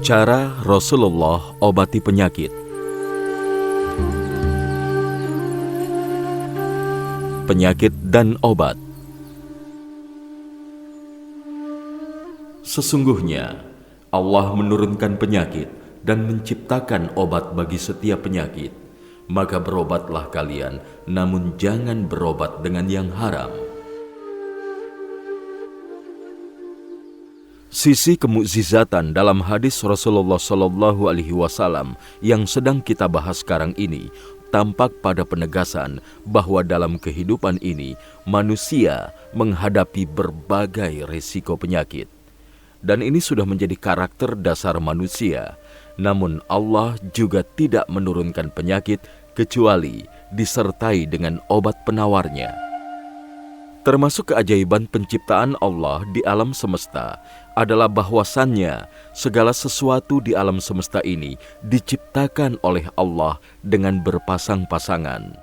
Cara Rasulullah obati penyakit. Penyakit dan obat. Sesungguhnya Allah menurunkan penyakit dan menciptakan obat bagi setiap penyakit. Maka berobatlah kalian, namun jangan berobat dengan yang haram. Sisi kemukjizatan dalam hadis Rasulullah SAW yang sedang kita bahas sekarang ini tampak pada penegasan bahwa dalam kehidupan ini manusia menghadapi berbagai risiko penyakit. Dan ini sudah menjadi karakter dasar manusia. Namun Allah juga tidak menurunkan penyakit kecuali disertai dengan obat penawarnya. Termasuk keajaiban penciptaan Allah di alam semesta adalah bahwasannya segala sesuatu di alam semesta ini diciptakan oleh Allah dengan berpasang-pasangan.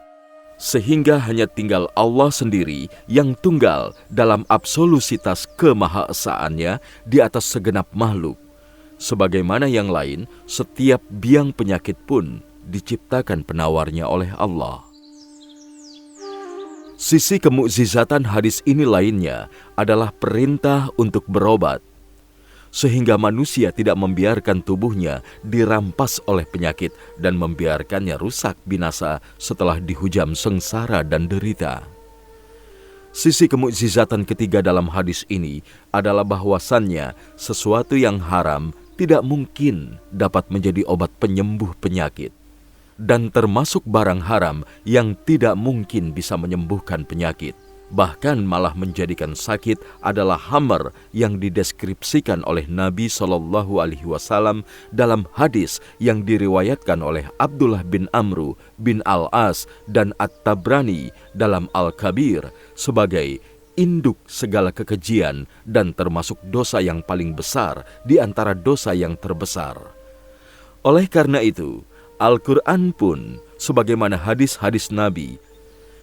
Sehingga hanya tinggal Allah sendiri yang tunggal dalam absolusitas kemahaesaannya di atas segenap makhluk. Sebagaimana yang lain, setiap biang penyakit pun diciptakan penawarnya oleh Allah. Sisi kemukjizatan hadis ini lainnya adalah perintah untuk berobat, sehingga manusia tidak membiarkan tubuhnya dirampas oleh penyakit dan membiarkannya rusak binasa setelah dihujam sengsara dan derita. Sisi kemukjizatan ketiga dalam hadis ini adalah bahwasannya sesuatu yang haram tidak mungkin dapat menjadi obat penyembuh penyakit. Dan termasuk barang haram yang tidak mungkin bisa menyembuhkan penyakit. Bahkan malah menjadikan sakit adalah hammer yang dideskripsikan oleh Nabi SAW dalam hadis yang diriwayatkan oleh Abdullah bin Amru bin Al-As dan At-Tabrani dalam Al-Kabir sebagai induk segala kekejian dan termasuk dosa yang paling besar di antara dosa yang terbesar. Oleh karena itu, Al-Quran pun, sebagaimana hadis-hadis Nabi,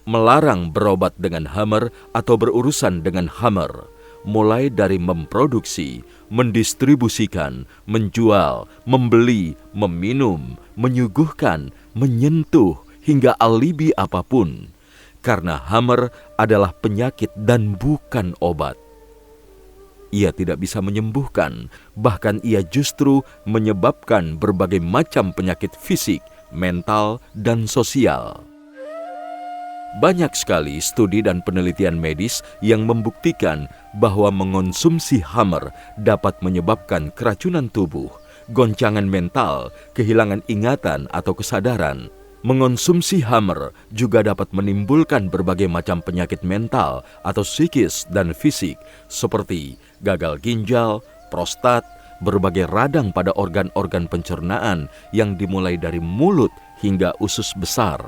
melarang berobat dengan hammer atau berurusan dengan hammer, mulai dari memproduksi, mendistribusikan, menjual, membeli, meminum, menyuguhkan, menyentuh, hingga alibi apapun. Karena hammer adalah penyakit dan bukan obat. Ia tidak bisa menyembuhkan, bahkan ia justru menyebabkan berbagai macam penyakit fisik, mental, dan sosial. Banyak sekali studi dan penelitian medis yang membuktikan bahwa mengonsumsi hammer dapat menyebabkan keracunan tubuh, goncangan mental, kehilangan ingatan atau kesadaran. Mengonsumsi hammer juga dapat menimbulkan berbagai macam penyakit mental atau psikis dan fisik seperti gagal ginjal, prostat, berbagai radang pada organ-organ pencernaan yang dimulai dari mulut hingga usus besar.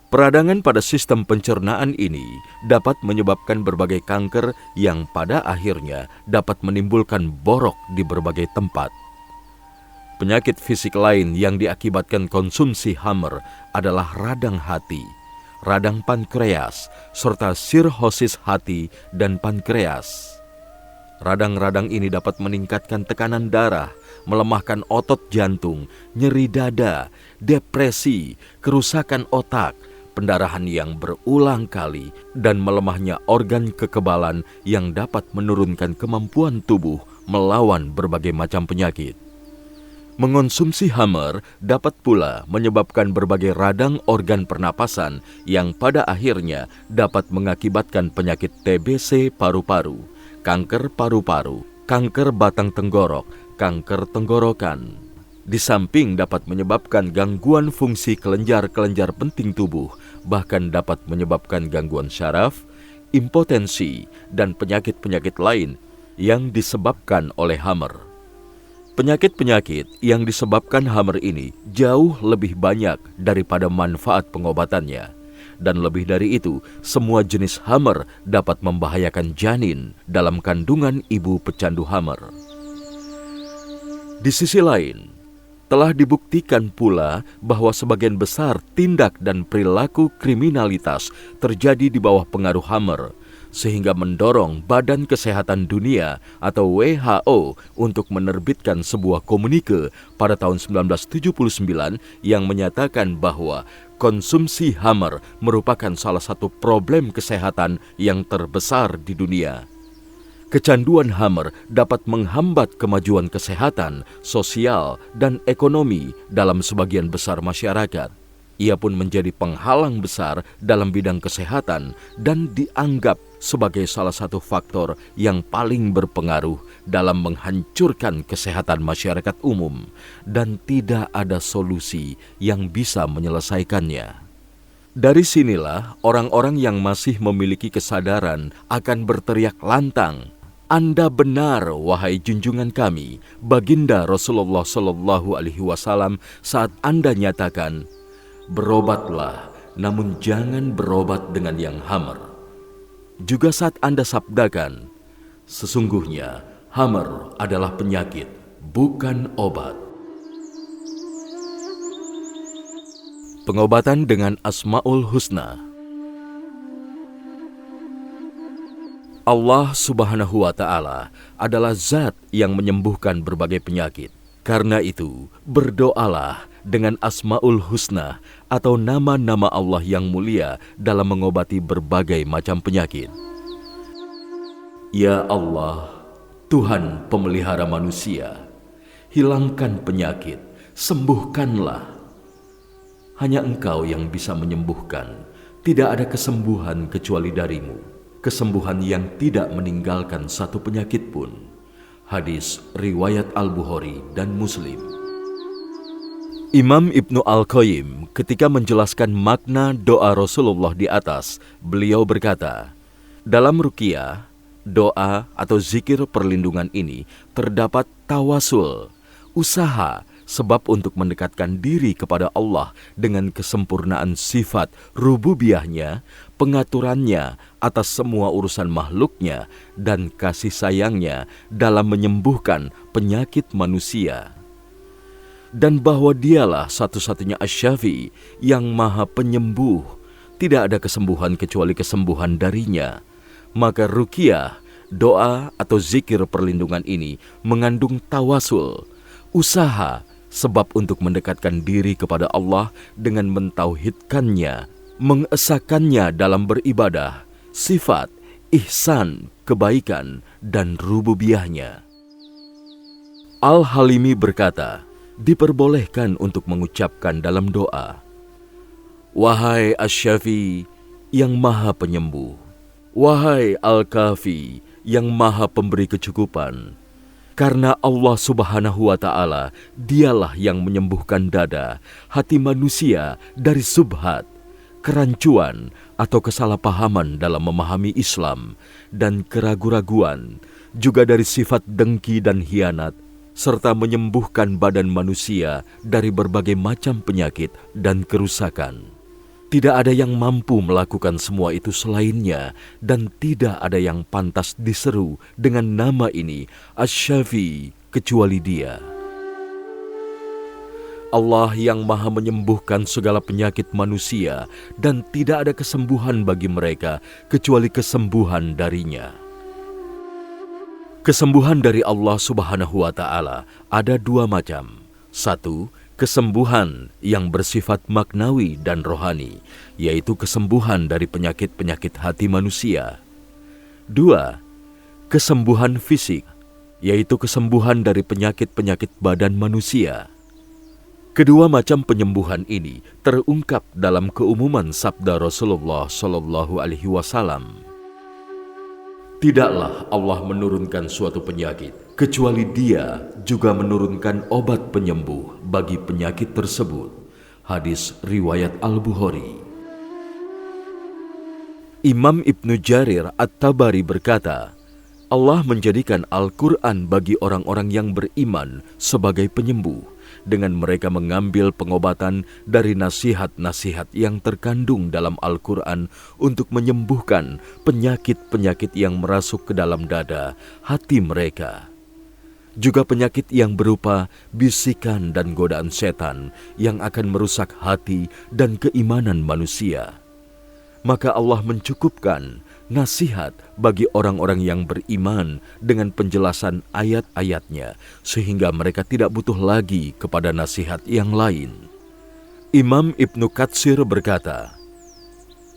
Peradangan pada sistem pencernaan ini dapat menyebabkan berbagai kanker yang pada akhirnya dapat menimbulkan borok di berbagai tempat. Penyakit fisik lain yang diakibatkan konsumsi hammer adalah radang hati, radang pankreas, serta sirhosis hati dan pankreas. Radang-radang ini dapat meningkatkan tekanan darah, melemahkan otot jantung, nyeri dada, depresi, kerusakan otak, pendarahan yang berulang kali, dan melemahnya organ kekebalan yang dapat menurunkan kemampuan tubuh melawan berbagai macam penyakit. Mengonsumsi hammer dapat pula menyebabkan berbagai radang organ pernapasan yang pada akhirnya dapat mengakibatkan penyakit TBC paru-paru, kanker paru-paru, kanker batang tenggorok, kanker tenggorokan. Di samping dapat menyebabkan gangguan fungsi kelenjar-kelenjar penting tubuh, bahkan dapat menyebabkan gangguan syaraf, impotensi, dan penyakit-penyakit lain yang disebabkan oleh hammer. Penyakit-penyakit yang disebabkan hammer ini jauh lebih banyak daripada manfaat pengobatannya. Dan lebih dari itu, semua jenis hammer dapat membahayakan janin dalam kandungan ibu pecandu hammer. Di sisi lain, telah dibuktikan pula bahwa sebagian besar tindak dan perilaku kriminalitas terjadi di bawah pengaruh hammer, sehingga mendorong Badan Kesehatan Dunia atau WHO untuk menerbitkan sebuah komunike pada tahun 1979 yang menyatakan bahwa konsumsi khamar merupakan salah satu problem kesehatan yang terbesar di dunia. Kecanduan khamar dapat menghambat kemajuan kesehatan, sosial, dan ekonomi dalam sebagian besar masyarakat. Ia pun menjadi penghalang besar dalam bidang kesehatan dan dianggap sebagai salah satu faktor yang paling berpengaruh dalam menghancurkan kesehatan masyarakat umum, dan tidak ada solusi yang bisa menyelesaikannya. Dari sinilah orang-orang yang masih memiliki kesadaran akan berteriak lantang, "Anda benar, wahai junjungan kami, baginda Rasulullah Shallallahu Alaihi Wasallam, saat Anda nyatakan, berobatlah, namun jangan berobat dengan yang khamar." Juga saat Anda sabdakan, sesungguhnya khamar adalah penyakit, bukan obat. Pengobatan dengan Asmaul Husna. Allah Subhanahu wa Ta'ala adalah Zat yang menyembuhkan berbagai penyakit. Karena itu, berdoalah dengan Asmaul Husna atau nama-nama Allah yang mulia dalam mengobati berbagai macam penyakit. Ya Allah, Tuhan pemelihara manusia, hilangkan penyakit, sembuhkanlah. Hanya Engkau yang bisa menyembuhkan, tidak ada kesembuhan kecuali darimu, kesembuhan yang tidak meninggalkan satu penyakit pun. Hadis riwayat Al-Bukhari dan Muslim. Imam Ibnu Al-Qayyim ketika menjelaskan makna doa Rasulullah di atas, beliau berkata, dalam ruqyah, doa atau zikir perlindungan ini terdapat tawasul, usaha, sebab untuk mendekatkan diri kepada Allah dengan kesempurnaan sifat rububiyahnya, pengaturannya atas semua urusan makhluknya, dan kasih sayangnya dalam menyembuhkan penyakit manusia. Dan bahwa dialah satu-satunya Asy-Syafi yang maha penyembuh, tidak ada kesembuhan kecuali kesembuhan darinya. Maka ruqyah, doa atau zikir perlindungan ini mengandung tawasul, usaha, sebab untuk mendekatkan diri kepada Allah dengan mentauhidkannya, mengesakannya dalam beribadah, sifat, ihsan, kebaikan, dan rububiyahnya. Al-Halimi berkata, diperbolehkan untuk mengucapkan dalam doa, wahai Asy-Syafi yang maha penyembuh, wahai Al-Kafi yang maha pemberi kecukupan, karena Allah Subhanahu wa Ta'ala, dialah yang menyembuhkan dada, hati manusia dari subhat, kerancuan atau kesalahpahaman dalam memahami Islam, dan keraguan-raguan, juga dari sifat dengki dan hianat, serta menyembuhkan badan manusia dari berbagai macam penyakit dan kerusakan. Tidak ada yang mampu melakukan semua itu selainnya, dan tidak ada yang pantas diseru dengan nama ini, Asy-Syafi, kecuali Dia. Allah yang maha menyembuhkan segala penyakit manusia, dan tidak ada kesembuhan bagi mereka, kecuali kesembuhan darinya. Kesembuhan dari Allah Subhanahu wa Ta'ala ada dua macam. Satu, kesembuhan yang bersifat maknawi dan rohani, yaitu kesembuhan dari penyakit-penyakit hati manusia. Dua, kesembuhan fisik, yaitu kesembuhan dari penyakit-penyakit badan manusia. Kedua macam penyembuhan ini terungkap dalam keumuman sabda Rasulullah Shallallahu Alaihi Wasallam. Tidaklah Allah menurunkan suatu penyakit, kecuali Dia juga menurunkan obat penyembuh bagi penyakit tersebut. Hadis riwayat Al-Bukhari. Imam Ibnu Jarir At-Tabari berkata, Allah menjadikan Al-Quran bagi orang-orang yang beriman sebagai penyembuh, dengan mereka mengambil pengobatan dari nasihat-nasihat yang terkandung dalam Al-Quran untuk menyembuhkan penyakit-penyakit yang merasuk ke dalam dada, hati mereka. Juga penyakit yang berupa bisikan dan godaan setan yang akan merusak hati dan keimanan manusia. Maka Allah mencukupkan nasihat bagi orang-orang yang beriman dengan penjelasan ayat-ayatnya, sehingga mereka tidak butuh lagi kepada nasihat yang lain. Imam Ibnu Katsir berkata,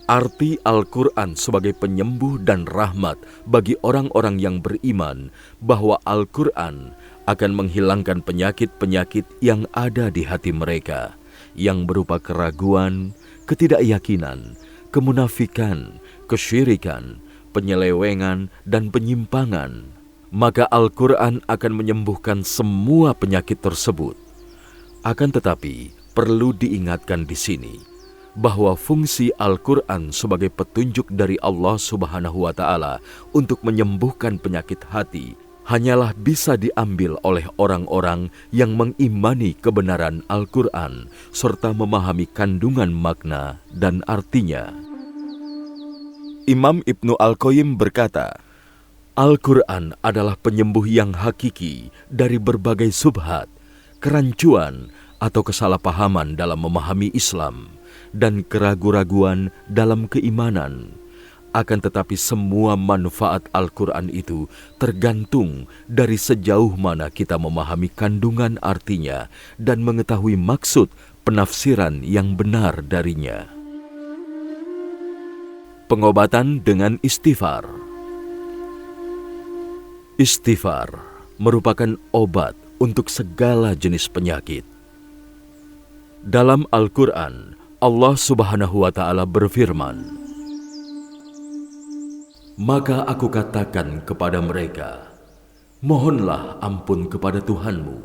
arti Al-Quran sebagai penyembuh dan rahmat bagi orang-orang yang beriman, bahwa Al-Quran akan menghilangkan penyakit-penyakit yang ada di hati mereka, yang berupa keraguan, ketidakyakinan, kemunafikan, kesyirikan, penyelewengan, dan penyimpangan. Maka Al-Quran akan menyembuhkan semua penyakit tersebut. Akan tetapi, perlu diingatkan di sini, bahwa fungsi Al-Quran sebagai petunjuk dari Allah Subhanahu wa Ta'ala untuk menyembuhkan penyakit hati hanyalah bisa diambil oleh orang-orang yang mengimani kebenaran Al-Quran serta memahami kandungan makna dan artinya. Imam Ibnu Al-Qayyim berkata, Al-Quran adalah penyembuh yang hakiki dari berbagai subhat, kerancuan, atau kesalahpahaman dalam memahami Islam, dan keraguan-raguan dalam keimanan. Akan tetapi semua manfaat Al-Quran itu tergantung dari sejauh mana kita memahami kandungan artinya dan mengetahui maksud penafsiran yang benar darinya. Pengobatan dengan istighfar. Istighfar merupakan obat untuk segala jenis penyakit. Dalam Al-Quran, Allah Subhanahu wa Ta'ala berfirman, maka aku katakan kepada mereka, mohonlah ampun kepada Tuhanmu.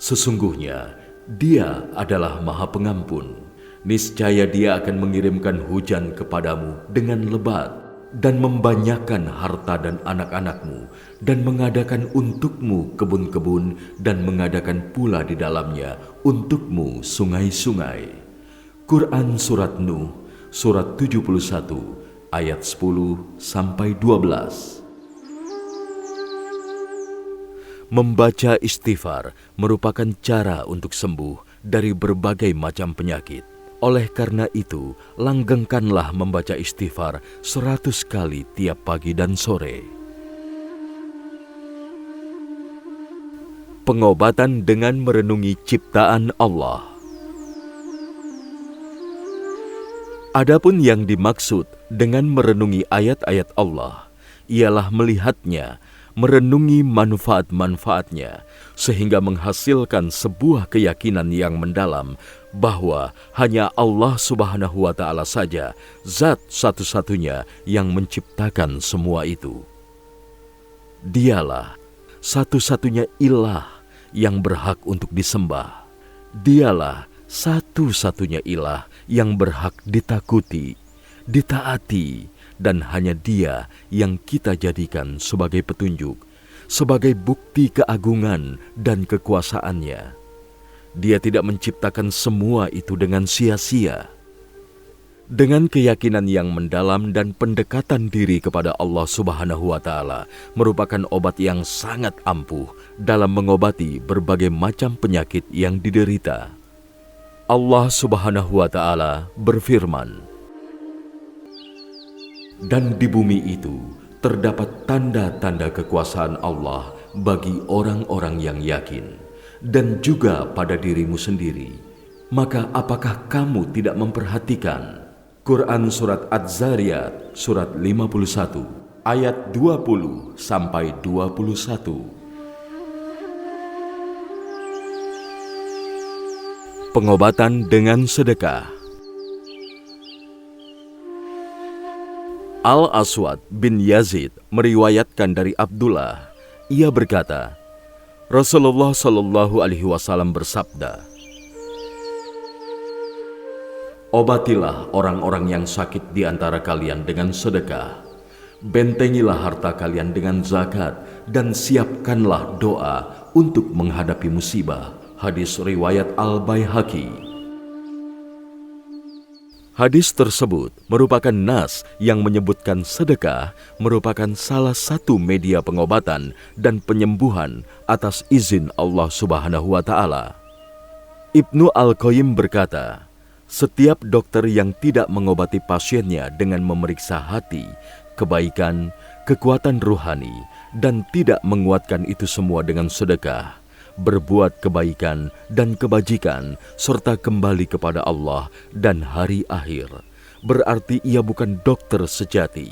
Sesungguhnya Dia adalah Maha Pengampun. Niscaya Dia akan mengirimkan hujan kepadamu dengan lebat, dan membanyakkan harta dan anak-anakmu, dan mengadakan untukmu kebun-kebun, dan mengadakan pula di dalamnya untukmu sungai-sungai. Quran Surat Nuh, Surat 71, ayat 10-12. Membaca istighfar merupakan cara untuk sembuh dari berbagai macam penyakit. Oleh karena itu, langgengkanlah membaca istighfar 100 kali tiap pagi dan sore. Pengobatan dengan merenungi ciptaan Allah. Adapun yang dimaksud dengan merenungi ayat-ayat Allah, ialah melihatnya, merenungi manfaat-manfaatnya, sehingga menghasilkan sebuah keyakinan yang mendalam bahwa hanya Allah Subhanahu wa Ta'ala saja, zat satu-satunya yang menciptakan semua itu. Dialah satu-satunya ilah yang berhak untuk disembah. Dialah satu-satunya ilah yang berhak ditakuti, ditaati, dan hanya Dia yang kita jadikan sebagai petunjuk, sebagai bukti keagungan dan kekuasaannya. Dia tidak menciptakan semua itu dengan sia-sia. Dengan keyakinan yang mendalam dan pendekatan diri kepada Allah Subhanahu wa Ta'ala merupakan obat yang sangat ampuh dalam mengobati berbagai macam penyakit yang diderita. Allah Subhanahu wa Ta'ala berfirman, dan di bumi itu terdapat tanda-tanda kekuasaan Allah bagi orang-orang yang yakin, dan juga pada dirimu sendiri. Maka apakah kamu tidak memperhatikan? Quran Surat Az-Zariyat, Surat 51, ayat 20-21. Pengobatan dengan sedekah. Al-Aswad bin Yazid meriwayatkan dari Abdullah, ia berkata, Rasulullah Shallallahu Alaihi Wasallam bersabda, obatilah orang-orang yang sakit di antara kalian dengan sedekah, bentengilah harta kalian dengan zakat, dan siapkanlah doa untuk menghadapi musibah. Hadis riwayat Al-Baihaqi. Hadis tersebut merupakan nas yang menyebutkan sedekah merupakan salah satu media pengobatan dan penyembuhan atas izin Allah Subhanahu wa Ta'ala. Ibnu Al-Qayyim berkata, Setiap dokter yang tidak mengobati pasiennya dengan memeriksa hati, kebaikan, kekuatan rohani, dan tidak menguatkan itu semua dengan sedekah, berbuat kebaikan dan kebajikan, serta kembali kepada Allah dan hari akhir, berarti ia bukan dokter sejati.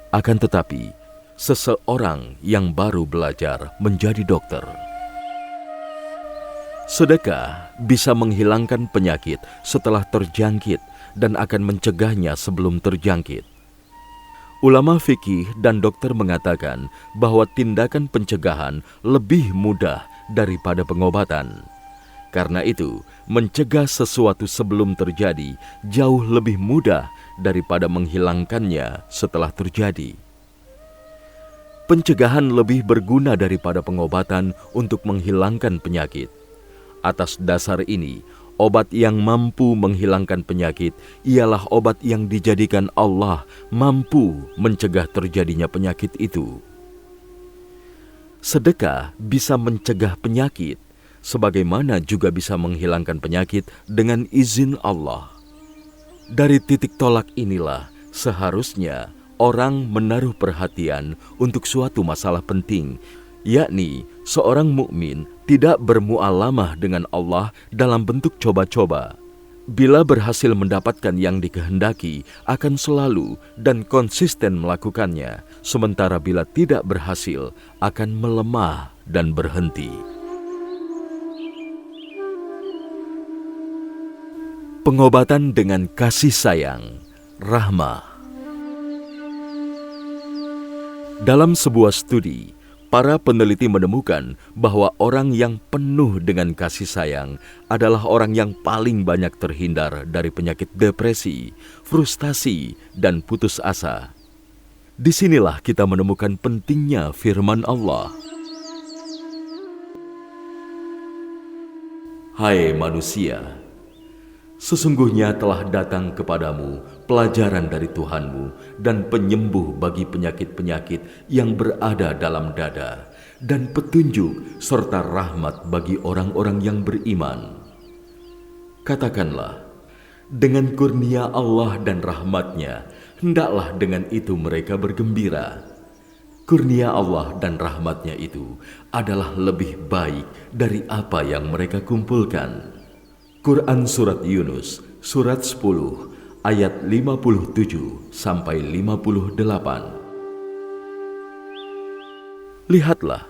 Akan tetapi, seseorang yang baru belajar menjadi dokter. Sedekah bisa menghilangkan penyakit setelah terjangkit dan akan mencegahnya sebelum terjangkit. Ulama fikih dan dokter mengatakan bahwa tindakan pencegahan lebih mudah daripada pengobatan. Karena itu, mencegah sesuatu sebelum terjadi jauh lebih mudah daripada menghilangkannya setelah terjadi. Pencegahan lebih berguna daripada pengobatan untuk menghilangkan penyakit. Atas dasar ini, obat yang mampu menghilangkan penyakit ialah obat yang dijadikan Allah mampu mencegah terjadinya penyakit itu. Sedekah bisa mencegah penyakit, sebagaimana juga bisa menghilangkan penyakit dengan izin Allah. Dari titik tolak inilah seharusnya orang menaruh perhatian untuk suatu masalah penting, yakni seorang mukmin tidak bermualamah dengan Allah dalam bentuk coba-coba. Bila berhasil mendapatkan yang dikehendaki, akan selalu dan konsisten melakukannya, sementara bila tidak berhasil, akan melemah dan berhenti. Pengobatan dengan kasih sayang, rahmah. Dalam sebuah studi, para peneliti menemukan bahwa orang yang penuh dengan kasih sayang adalah orang yang paling banyak terhindar dari penyakit depresi, frustasi, dan putus asa. Disinilah kita menemukan pentingnya firman Allah. Hai manusia, sesungguhnya telah datang kepadamu pelajaran dari Tuhanmu dan penyembuh bagi penyakit-penyakit yang berada dalam dada, dan petunjuk serta rahmat bagi orang-orang yang beriman. Katakanlah, dengan kurnia Allah dan rahmat-Nya, hendaklah dengan itu mereka bergembira. Kurnia Allah dan rahmat-Nya itu adalah lebih baik dari apa yang mereka kumpulkan. Quran Surat Yunus, Surat 10, ayat 57 sampai 58. Lihatlah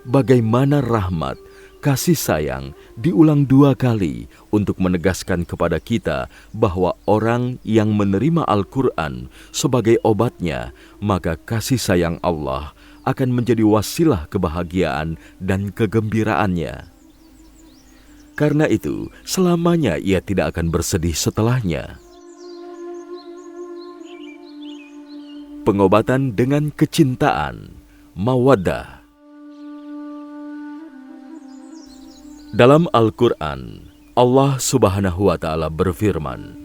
bagaimana rahmat, kasih sayang diulang dua kali untuk menegaskan kepada kita bahwa orang yang menerima Al-Quran sebagai obatnya, maka kasih sayang Allah akan menjadi wasilah kebahagiaan dan kegembiraannya. Karena itu, selamanya ia tidak akan bersedih setelahnya. Pengobatan dengan kecintaan, mawaddah. Dalam Al-Quran, Allah Subhanahu wa Ta'ala berfirman,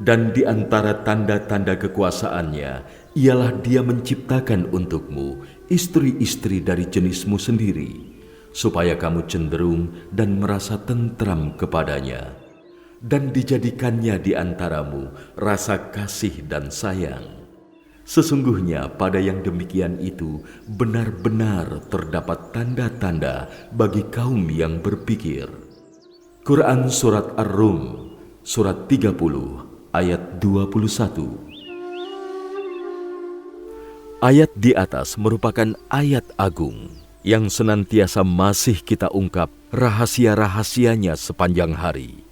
"Dan di antara tanda-tanda kekuasaannya, ialah Dia menciptakan untukmu istri-istri dari jenismu sendiri, supaya kamu cenderung dan merasa tentram kepadanya, dan dijadikannya di antaramu rasa kasih dan sayang. Sesungguhnya pada yang demikian itu benar-benar terdapat tanda-tanda bagi kaum yang berpikir." Quran Surat Ar-Rum, Surat 30, ayat 21. Ayat di atas merupakan ayat agung yang senantiasa masih kita ungkap rahasia-rahasianya sepanjang hari.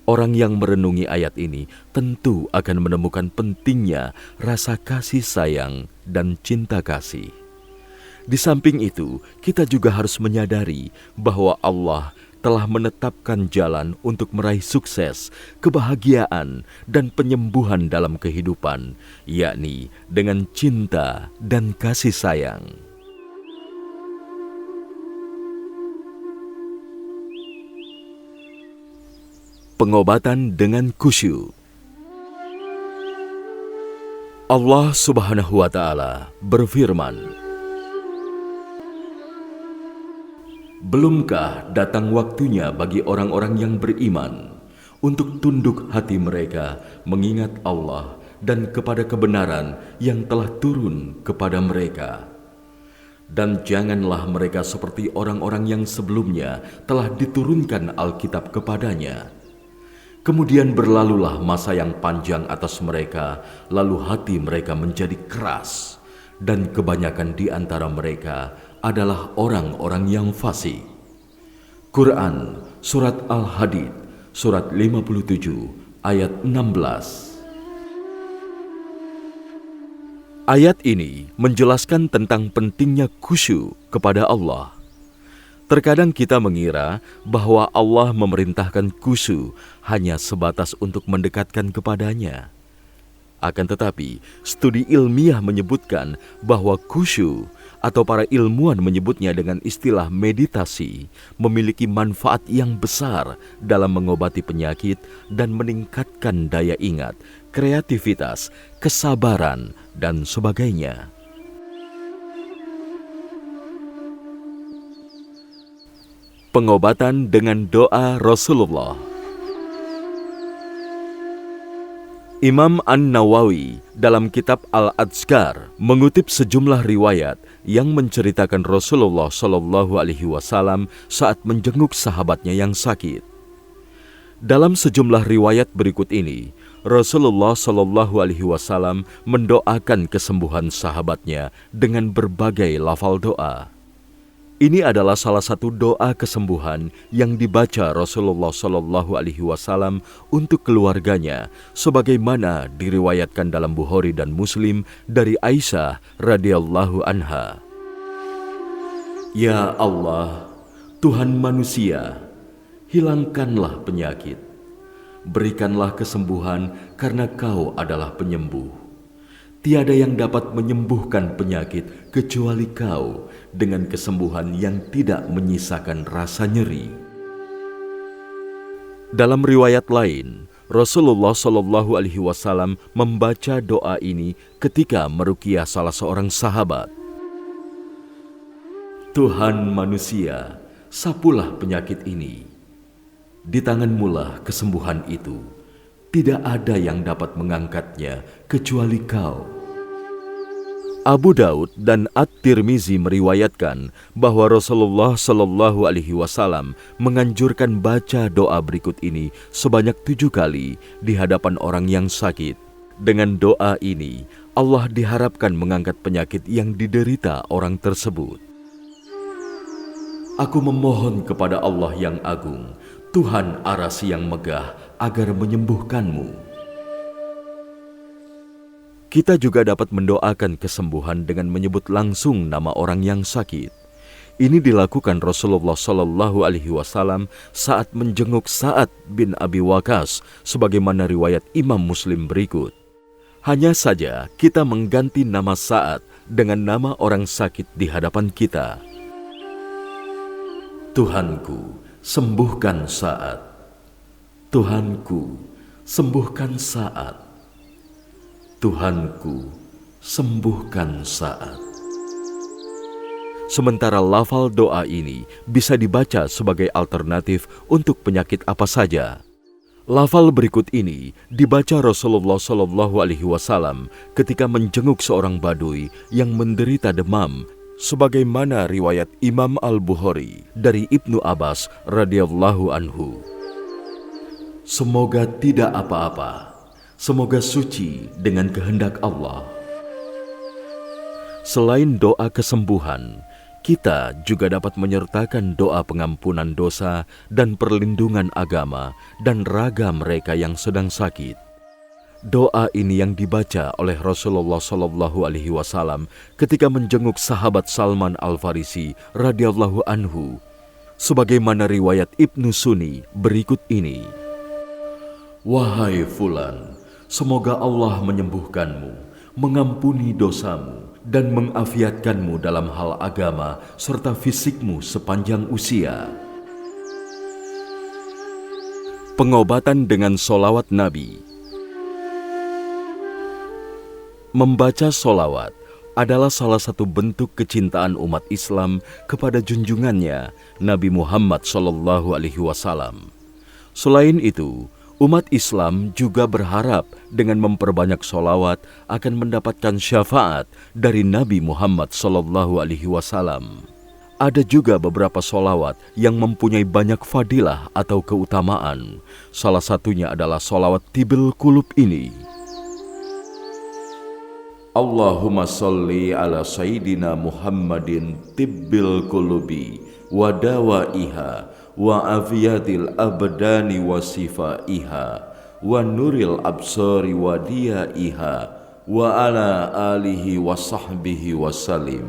Orang yang merenungi ayat ini tentu akan menemukan pentingnya rasa kasih sayang dan cinta kasih. Di samping itu, kita juga harus menyadari bahwa Allah telah menetapkan jalan untuk meraih sukses, kebahagiaan, dan penyembuhan dalam kehidupan, yakni dengan cinta dan kasih sayang. Pengobatan dengan khusyuk. Allah Subhanahu wa Ta'ala berfirman, Belumkah datang waktunya bagi orang-orang yang beriman untuk tunduk hati mereka mengingat Allah dan kepada kebenaran yang telah turun kepada mereka. Dan janganlah mereka seperti orang-orang yang sebelumnya telah diturunkan Alkitab kepadanya. Kemudian berlalulah masa yang panjang atas mereka, lalu hati mereka menjadi keras, dan kebanyakan di antara mereka adalah orang-orang yang fasik. Quran Surat Al-Hadid, Surat 57, ayat 16. Ayat ini menjelaskan tentang pentingnya khusyuk kepada Allah. Terkadang kita mengira bahwa Allah memerintahkan khusyuk hanya sebatas untuk mendekatkan kepadanya. Akan tetapi, studi ilmiah menyebutkan bahwa khusyuk, atau para ilmuwan menyebutnya dengan istilah meditasi, memiliki manfaat yang besar dalam mengobati penyakit dan meningkatkan daya ingat, kreativitas, kesabaran, dan sebagainya. Pengobatan dengan doa Rasulullah. Imam An-Nawawi dalam kitab Al-Adhkar mengutip sejumlah riwayat yang menceritakan Rasulullah Shallallahu Alaihi Wasallam saat menjenguk sahabatnya yang sakit. Dalam sejumlah riwayat berikut ini, Rasulullah Shallallahu Alaihi Wasallam mendoakan kesembuhan sahabatnya dengan berbagai lafal doa. Ini adalah salah satu doa kesembuhan yang dibaca Rasulullah Shallallahu Alaihi Wasallam untuk keluarganya, sebagaimana diriwayatkan dalam Bukhari dan Muslim dari Aisyah radhiyallahu anha. Ya Allah, Tuhan manusia, hilangkanlah penyakit, berikanlah kesembuhan karena Kau adalah penyembuh. Tiada yang dapat menyembuhkan penyakit kecuali Kau dengan kesembuhan yang tidak menyisakan rasa nyeri. Dalam riwayat lain, Rasulullah Shallallahu Alaihi Wasallam membaca doa ini ketika meruqyah salah seorang sahabat. Tuhan manusia, sapulah penyakit ini. Di tangan-Mulah kesembuhan itu. Tidak ada yang dapat mengangkatnya kecuali Kau. Abu Daud dan At-Tirmizi meriwayatkan bahwa Rasulullah Shallallahu Alaihi Wasallam menganjurkan baca doa berikut ini sebanyak 7 kali di hadapan orang yang sakit. Dengan doa ini, Allah diharapkan mengangkat penyakit yang diderita orang tersebut. Aku memohon kepada Allah yang agung, Tuhan Arasy yang megah, agar menyembuhkanmu. Kita juga dapat mendoakan kesembuhan dengan menyebut langsung nama orang yang sakit. Ini dilakukan Rasulullah Shallallahu Alaihi Wasallam saat menjenguk Sa'ad bin Abi Waqqas, sebagaimana riwayat Imam Muslim berikut. Hanya saja kita mengganti nama Sa'ad dengan nama orang sakit di hadapan kita. Tuhanku, sembuhkan Sa'ad. Tuhanku, sembuhkan Sa'ad. Tuhanku, sembuhkan Sa'ad. Sementara lafal doa ini bisa dibaca sebagai alternatif untuk penyakit apa saja. Lafal berikut ini dibaca Rasulullah Shallallahu Alaihi Wasallam ketika menjenguk seorang badui yang menderita demam, sebagaimana riwayat Imam Al-Bukhari dari Ibnu Abbas radhiyallahu anhu. Semoga tidak apa-apa. Semoga suci dengan kehendak Allah. Selain doa kesembuhan, kita juga dapat menyertakan doa pengampunan dosa dan perlindungan agama dan raga mereka yang sedang sakit. Doa ini yang dibaca oleh Rasulullah Shallallahu Alaihi Wasallam ketika menjenguk sahabat Salman Al-Farisi radhiyallahu anhu, sebagaimana riwayat Ibnu Sunni berikut ini. Wahai Fulan, semoga Allah menyembuhkanmu, mengampuni dosamu, dan mengafiatkanmu dalam hal agama serta fisikmu sepanjang usia. Pengobatan dengan sholawat Nabi. Membaca sholawat adalah salah satu bentuk kecintaan umat Islam kepada junjungannya Nabi Muhammad SAW. Selain itu, umat Islam juga berharap dengan memperbanyak sholawat akan mendapatkan syafaat dari Nabi Muhammad SAW. Ada juga beberapa sholawat yang mempunyai banyak fadilah atau keutamaan. Salah satunya adalah sholawat tibil kulub ini. Allahumma salli ala Sayyidina Muhammadin tibbil kulubi wa dawaiha wa afiyatil abdani wa sifaiha wa nuril absari wa diyaiha wa ala alihi wa sahbihi wa salim.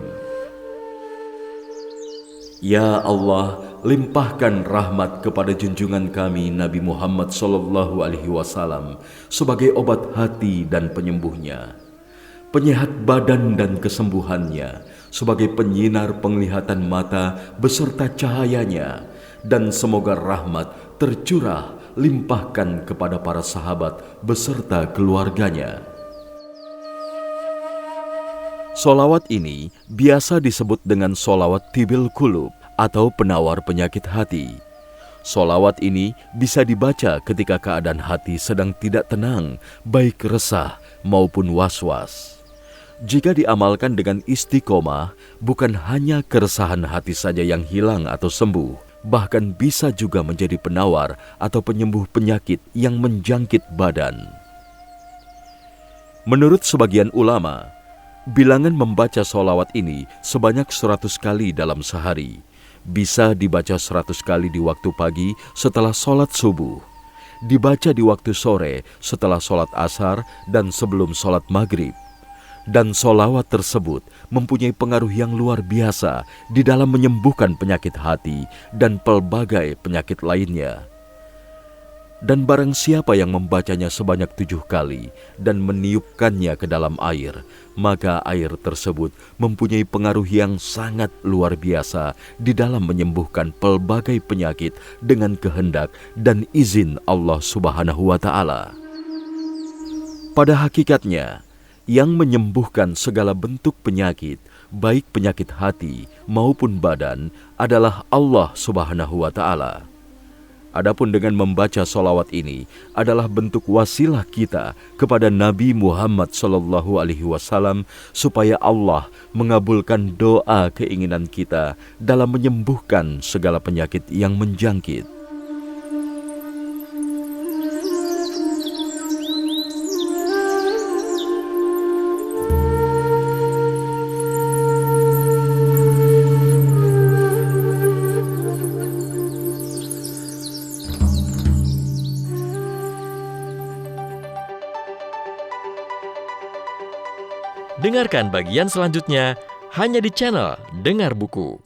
Ya Allah, limpahkan rahmat kepada junjungan kami Nabi Muhammad SAW sebagai obat hati dan penyembuhnya, penyehat badan dan kesembuhannya, sebagai penyinar penglihatan mata beserta cahayanya, dan semoga rahmat tercurah limpahkan kepada para sahabat beserta keluarganya. Solawat ini biasa disebut dengan solawat tibil kulub atau penawar penyakit hati. Solawat ini bisa dibaca ketika keadaan hati sedang tidak tenang, baik resah maupun was-was. Jika diamalkan dengan istiqomah, bukan hanya keresahan hati saja yang hilang atau sembuh, bahkan bisa juga menjadi penawar atau penyembuh penyakit yang menjangkit badan. Menurut sebagian ulama, bilangan membaca solawat ini sebanyak 100 kali dalam sehari. Bisa dibaca 100 kali di waktu pagi setelah sholat subuh, dibaca di waktu sore setelah sholat asar dan sebelum sholat maghrib. Dan solawat tersebut mempunyai pengaruh yang luar biasa di dalam menyembuhkan penyakit hati dan pelbagai penyakit lainnya. Dan barang siapa yang membacanya sebanyak 7 kali dan meniupkannya ke dalam air, maka air tersebut mempunyai pengaruh yang sangat luar biasa di dalam menyembuhkan pelbagai penyakit dengan kehendak dan izin Allah Subhanahu wa Ta'ala. Pada hakikatnya, yang menyembuhkan segala bentuk penyakit, baik penyakit hati maupun badan, adalah Allah Subhanahu wa Ta'ala. Adapun dengan membaca solawat ini adalah bentuk wasilah kita kepada Nabi Muhammad SAW supaya Allah mengabulkan doa keinginan kita dalam menyembuhkan segala penyakit yang menjangkit. Dengarkan bagian selanjutnya hanya di channel Dengar Buku.